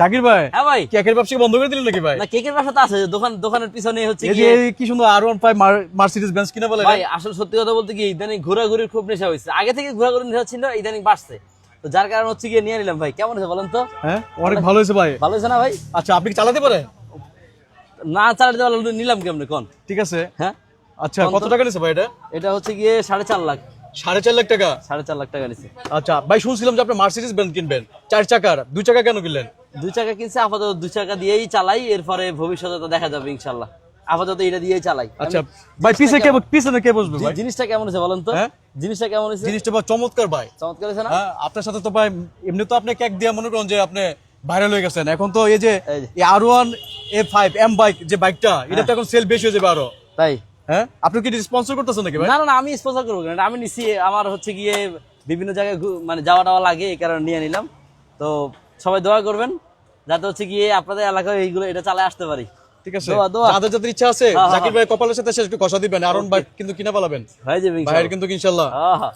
জাকির ভাই, হ্যাঁ ভাই, কেকের ব্যবসা কি বন্ধ করে দিলেন নাকি ভাই? না কেকের ব্যবসা তো আছে, দোকানের পিছনে হচ্ছে এই যে গিয়ে এই কি সুন্দর R15 মার্সিডিজ বেঞ্চ কিনা বলে ভাই, আসলে সত্যি কথা বলতে কি ইদানিং ঘোরাঘুরির খুব নেশা হয়েছে। আগে থেকে ঘোরাঘুরির নেশা ছিল, ইদানিং বাড়ছে। তো যার কারণ হচ্ছে গিয়ে নিয়ে নিলাম ভাই। কেমন হয়েছে বলেন তো? হ্যাঁ, অনেক ভালো হয়েছে ভাই। ভালো হয়েছে না ভাই? আচ্ছা, আপনি কি চালাতে পারেন? না চালাতে পারলে নিলাম কেমনে কোন? ঠিক আছে। হ্যাঁ, আচ্ছা, কত টাকা নিছে ভাই এটা? এটা হচ্ছে গিয়ে 4.5 লাখ। 4.5 লাখ টাকা? 4.5 লাখ টাকা নিচ্ছে। আচ্ছা ভাই, শুনছিলাম যে আপনি মার্সিডিজ বেঞ্চ কিনবেন 4 চাকার, 2 চাকা কেন কিনলেন? 2 চাকা কিনছে, আপাতত 2 চাকা দিয়েই চালাই, এরপরে ভবিষ্যতে তো দেখা যাবে ইনশাল্লাহ। আপাতত এটা দিয়েই চালাই। আচ্ছা ভাই, পিছনে কে বসবে ভাই? জিনিসটা কেমন হয়েছে বলেন তো? হ্যাঁ? জিনিসটা কেমন হয়েছে? জিনিসটা ভাই চমৎকার ভাই। চমৎকার হয়েছে না? হ্যাঁ, আপনার সাথে তো ভাই এমনি তো আপনি কেক দিয়ে মনে করেন যে আপনি ভাইরাল হয়ে গেছেন। এখন তো এই যে এই যে। এই R1 A5 M বাইক যে বাইকটা, এটা তো এখন সেল বেশি হয়ে যাবে আরো। তাই? হ্যাঁ, আপনি কি স্পন্সর করতেছেন নাকি ভাই? না না না, আমি স্পন্সর করবো কেন? আমি নিছি, আমার হচ্ছে গিয়ে বিভিন্ন জায়গায় মানে যাওয়া টাওয়া লাগে, এই কারণে নিয়ে নিলাম। তো সবাই দোয়া করবেন যাতে হচ্ছে গিয়ে আপনাদের এলাকায় এইগুলো এটা চালায় আসতে পারি। ঠিক আছে, দোয়া, দোয়া। যাদের যাদের ইচ্ছা আছে হ্যাঁ, জাকির ভাই কপালের সাথে একটু কষা দিবেন, R1 Okay. বাইক কিন্তু কিনা পালাবেন হয়ে যাবে ভাইয়ের ইনশাআল্লাহ। কিন্তু ইনশাল্লাহ। হ্যাঁ হ্যাঁ।